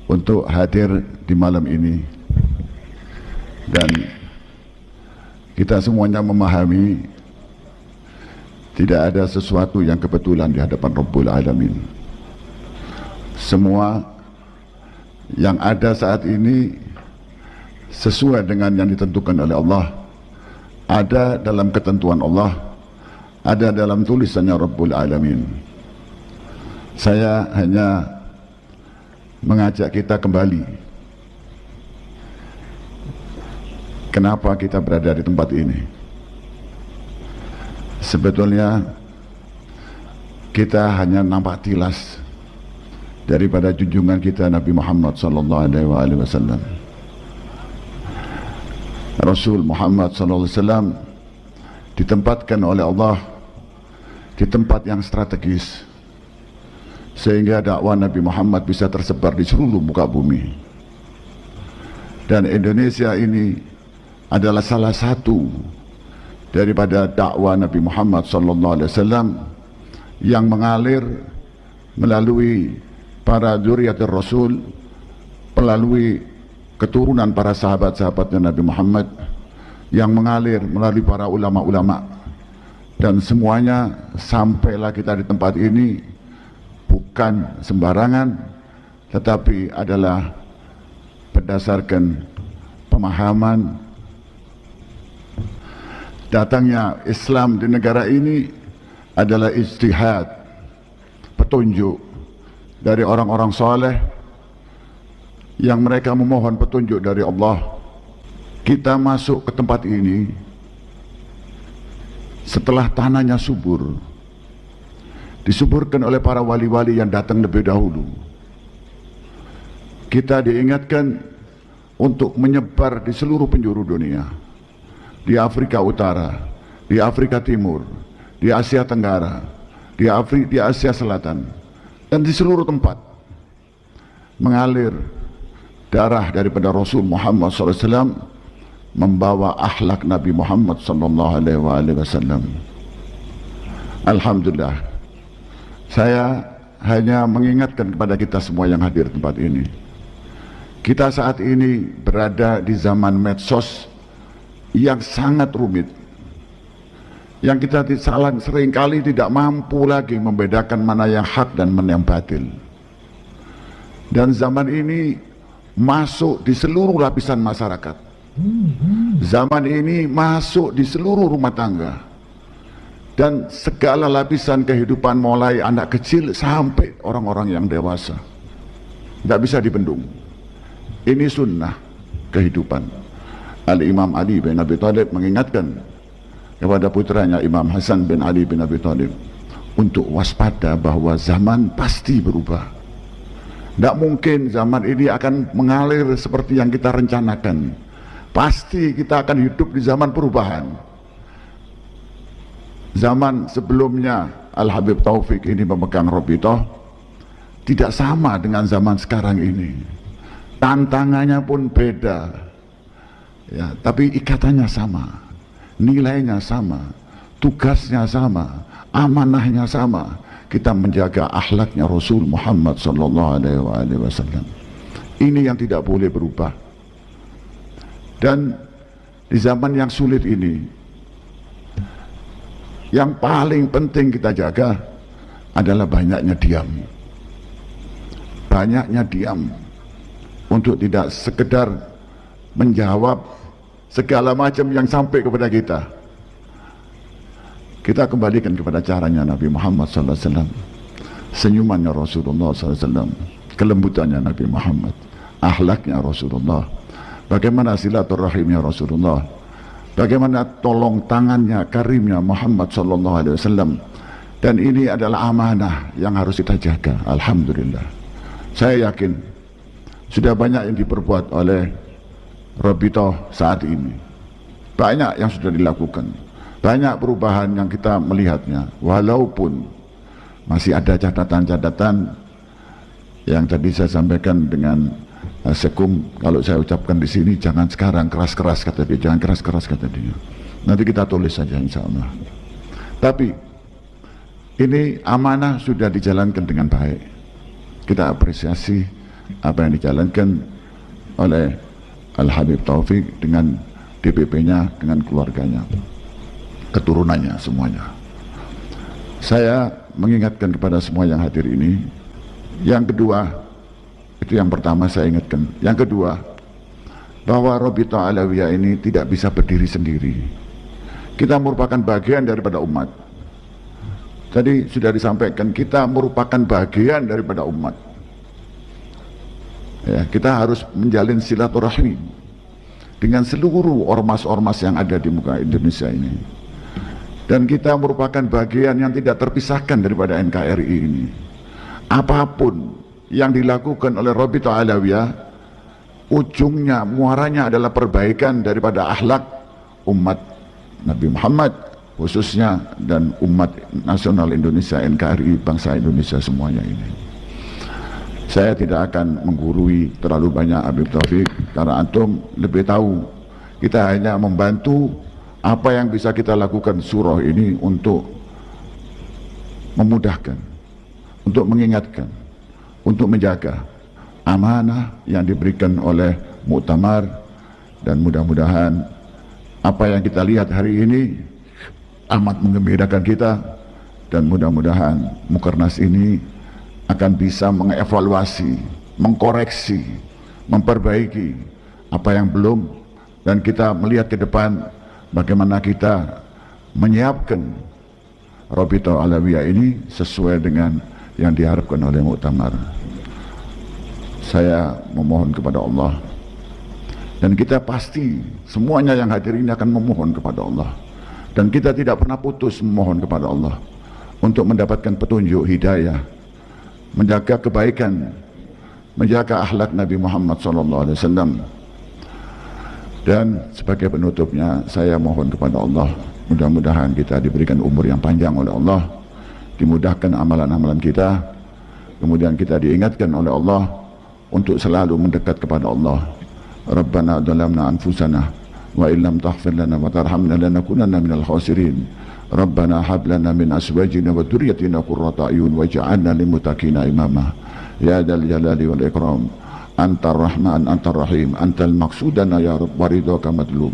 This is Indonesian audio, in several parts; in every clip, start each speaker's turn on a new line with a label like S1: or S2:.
S1: untuk hadir di malam ini, dan kita semuanya memahami tidak ada sesuatu yang kebetulan di hadapan Rabbul Alamin. Semua yang ada saat ini sesuai dengan yang ditentukan oleh Allah, ada dalam ketentuan Allah, ada dalam tulisannya Rabbul Alamin. Saya hanya mengajak kita kembali, kenapa kita berada di tempat ini. Sebetulnya kita hanya nampak tilas daripada junjungan kita Nabi Muhammad SAW. Rasul Muhammad SAW ditempatkan oleh Allah di tempat yang strategis, sehingga dakwah Nabi Muhammad bisa tersebar di seluruh muka bumi. Dan Indonesia ini adalah salah satu daripada dakwah Nabi Muhammad SAW yang mengalir melalui para dzurriyyatir Rasul, melalui keturunan para sahabat-sahabatnya Nabi Muhammad, yang mengalir melalui para ulama-ulama, dan semuanya sampailah kita di tempat ini bukan sembarangan, tetapi adalah berdasarkan pemahaman datangnya Islam di negara ini adalah ijtihad, petunjuk dari orang-orang soleh yang mereka memohon petunjuk dari Allah. Kita masuk ke tempat ini setelah tanahnya subur, disuburkan oleh para wali-wali yang datang lebih dahulu. Kita diingatkan untuk menyebar di seluruh penjuru dunia, di Afrika Utara, di Afrika Timur, di Asia Tenggara, di Asia Selatan, dan di seluruh tempat mengalir darah daripada Rasul Muhammad SAW, membawa akhlak Nabi Muhammad SAW. Alhamdulillah, saya hanya mengingatkan kepada kita semua yang hadir di tempat ini, kita saat ini berada di zaman medsos yang sangat rumit, yang kita seringkali tidak mampu lagi membedakan mana yang hak dan mana yang batil. Dan zaman ini masuk di seluruh lapisan masyarakat. Zaman ini masuk di seluruh rumah tangga dan segala lapisan kehidupan, mulai anak kecil sampai orang-orang yang dewasa. Tidak bisa dibendung. Ini sunnah kehidupan. Al-Imam Ali bin Abi Thalib mengingatkan kepada putranya Imam Hasan bin Ali bin Abi Thalib untuk waspada bahwa zaman pasti berubah. Tidak mungkin zaman ini akan mengalir seperti yang kita rencanakan. Pasti kita akan hidup di zaman perubahan. Zaman sebelumnya Al-Habib Taufik ini memegang Robitoh tidak sama dengan zaman sekarang ini. Tantangannya pun beda, ya, tapi ikatannya sama, nilainya sama, tugasnya sama, amanahnya sama. Kita menjaga akhlaknya Rasul Muhammad SAW. Ini yang tidak boleh berubah. Dan di zaman yang sulit ini, yang paling penting kita jaga adalah banyaknya diam. Banyaknya diam, untuk tidak sekedar menjawab segala macam yang sampai kepada kita. Kita kembalikan kepada caranya Nabi Muhammad SAW, senyumannya Rasulullah SAW, kelembutannya Nabi Muhammad, akhlaknya Rasulullah, bagaimana silaturahimnya Rasulullah, bagaimana tolong tangannya karimnya Muhammad SAW. Dan ini adalah amanah yang harus kita jaga. Alhamdulillah, saya yakin sudah banyak yang diperbuat oleh Robitoh saat ini, banyak yang sudah dilakukan, banyak perubahan yang kita melihatnya, walaupun masih ada catatan-catatan yang tadi saya sampaikan dengan sekum. Kalau saya ucapkan di sini, jangan sekarang keras-keras kata dia, jangan keras-keras kata dia, nanti kita tulis saja insya Allah. Tapi ini amanah sudah dijalankan dengan baik, kita apresiasi apa yang dijalankan oleh Al-Habib Taufik dengan DPP-nya, dengan keluarganya, keturunannya semuanya. Saya mengingatkan kepada semua yang hadir ini, yang kedua, itu yang pertama saya ingatkan. Yang kedua, bahwa Rabithah Alawiyah ini tidak bisa berdiri sendiri. Kita merupakan bagian daripada umat. Tadi sudah disampaikan, kita merupakan bagian daripada umat. Ya, kita harus menjalin silaturahmi dengan seluruh ormas-ormas yang ada di muka Indonesia ini. Dan kita merupakan bagian yang tidak terpisahkan daripada NKRI ini. Apapun yang dilakukan oleh Rabithah Alawiyah, ujungnya, muaranya adalah perbaikan daripada akhlak umat Nabi Muhammad khususnya, dan umat nasional Indonesia, NKRI, bangsa Indonesia semuanya ini. Saya tidak akan menggurui terlalu banyak Habib Taufik, karena antum lebih tahu. Kita hanya membantu apa yang bisa kita lakukan surah ini untuk memudahkan, untuk mengingatkan, untuk menjaga amanah yang diberikan oleh Muktamar. Dan mudah-mudahan apa yang kita lihat hari ini amat menggembirakan kita, dan mudah-mudahan Mukernas ini akan bisa mengevaluasi, mengkoreksi, memperbaiki apa yang belum, dan kita melihat ke depan bagaimana kita menyiapkan Rabithah Alawiyah ini sesuai dengan yang diharapkan oleh Muktamar. Saya memohon kepada Allah, dan kita pasti semuanya yang hadir ini akan memohon kepada Allah, dan kita tidak pernah putus memohon kepada Allah untuk mendapatkan petunjuk hidayah, menjaga kebaikan, menjaga akhlak Nabi Muhammad SAW. Dan sebagai penutupnya, saya mohon kepada Allah, mudah-mudahan kita diberikan umur yang panjang oleh Allah, dimudahkan amalan-amalan kita, kemudian kita diingatkan oleh Allah untuk selalu mendekat kepada Allah. Rabbana dhalamna anfusana wa illam taghfir lana wa tarhamna lanakunanna minal khasirin. Rabbana hab lana min azwajina wa dhurriyyatina qurrata a'yun waj'alna lil muttaqina imama. Ya dzal jalali wal ikram, antar rahman antar rahim, antal maqsudana ya rabb, waridhaka matlub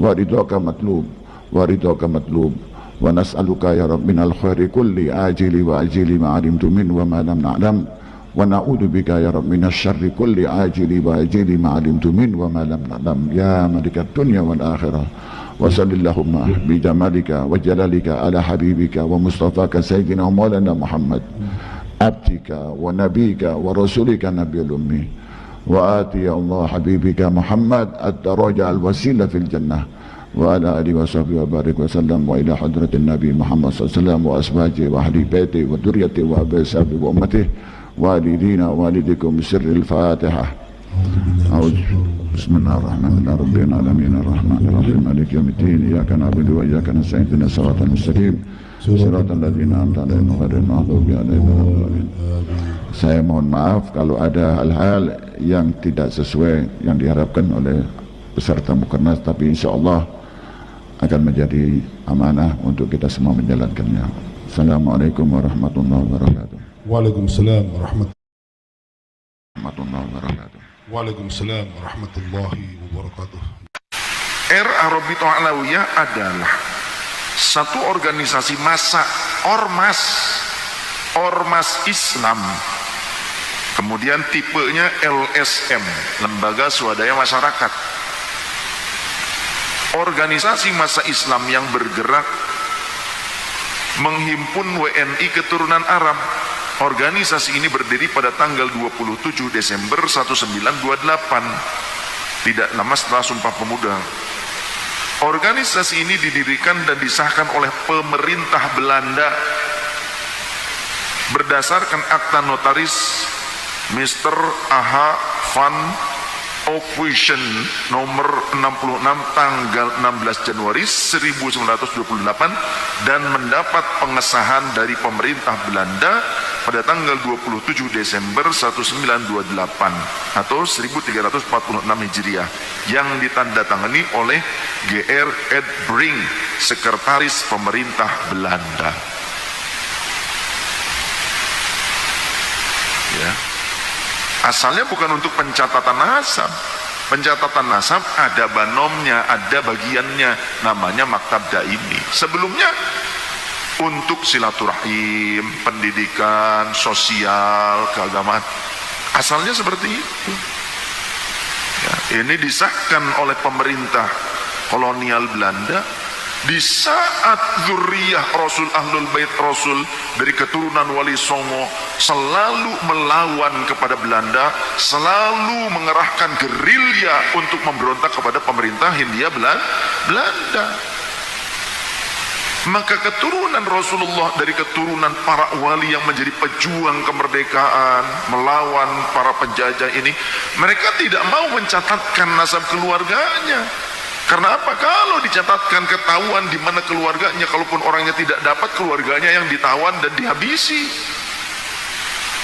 S1: waridhaka matlub waridhaka matlub wa nas'aluka ya rabb minal khairi kulli ajili wa ajili ma 'alimtu min wa ma lam na'lam, wa na'udzu bika ya rabb minasy syarri kulli ajili wa ajili ma 'alimtu min wa ma lam na'lam, ya malikat dunya wal akhirah. Wa sallallahu bi jamalika wa jalalika ala habibika wa mustafaka sayyidina maulana Muhammad abdika wa nabika wa rasulika nabiyul ummi, wa ati ya Allah habibika Muhammad ad-daraja al-wasila fil jannah, wa ala alihi wa sahbihi wa barik wa sallam, wa ila hadratin nabi Muhammad sallallahu alaihi wasallam wa ashabihi wa ahli baiti wa dzurriyyati wa ashabihi wa ummatihi walidina walidikum sirril Fatihah. Bismillahirrahmanirrahim. Alamin arrahmanirrahim maliki yaumiddin, iyyaka na'budu wa iyyaka nasta'in ihdinas siratal mustaqim siratal ladzina an'amta 'alaihim ghairil maghdubi 'alaihim waladdallin. Saya mohon maaf kalau ada hal-hal yang tidak sesuai yang diharapkan oleh peserta Mukernas, tapi insyaallah akan menjadi amanah untuk kita semua menjalankannya. Assalamualaikum warahmatullahi wabarakatuh.
S2: Waalaikumsalam warahmatullahi
S1: wabarakatuh.
S2: Waalaikumsalam warahmatullahi wabarakatuh.
S3: RA Rabithah Alawiyah adalah satu organisasi massa, ormas Islam. Kemudian tipenya LSM, Lembaga Swadaya Masyarakat. Organisasi massa Islam yang bergerak menghimpun WNI keturunan Arab. Organisasi ini berdiri pada tanggal 27 Desember 1928, tidak lama setelah Sumpah Pemuda. Organisasi ini didirikan dan disahkan oleh pemerintah Belanda berdasarkan akta notaris Mr. A.H. van Ophuijsen nomor 66 tanggal 16 Januari 1928 dan mendapat pengesahan dari pemerintah Belanda pada tanggal 27 Desember 1928 atau 1346 Hijriah yang ditandatangani oleh G.R. Ed Brink, sekretaris pemerintah Belanda. Ya. Asalnya bukan untuk pencatatan nasab. Pencatatan nasab ada banomnya, ada bagiannya, namanya maktab daimi. Sebelumnya untuk silaturahim, pendidikan, sosial, keagamaan. Asalnya seperti itu. Ya, ini disahkan oleh pemerintah kolonial Belanda di saat zuriyah Rasul, Ahlul Bait Rasul dari keturunan Wali Songo selalu melawan kepada Belanda, selalu mengerahkan gerilya untuk memberontak kepada pemerintah Hindia Belanda. Maka keturunan Rasulullah dari keturunan para wali yang menjadi pejuang kemerdekaan melawan para penjajah ini, mereka tidak mau mencatatkan nasab keluarganya. Karena apa? Kalau dicatatkan ketahuan di mana keluarganya, kalaupun orangnya tidak dapat, keluarganya yang ditawan dan dihabisi.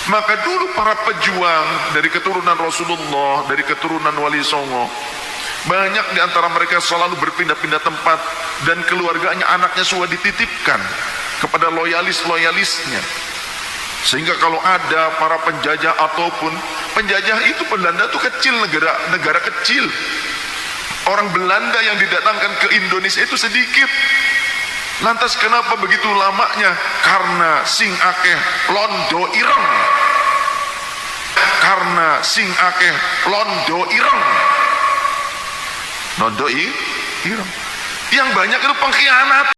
S3: Maka dulu para pejuang dari keturunan Rasulullah, dari keturunan Wali Songo, banyak di antara mereka selalu berpindah-pindah tempat dan keluarganya, anaknya sudah dititipkan kepada loyalis-loyalisnya. Sehingga kalau ada para penjajah ataupun penjajah itu, Belanda itu kecil, negara kecil. Orang Belanda yang didatangkan ke Indonesia itu sedikit. Lantas kenapa begitu lamanya? Karena sing akeh londo ireng. Karena sing akeh londo ireng. Londo ireng. Yang banyak itu pengkhianat.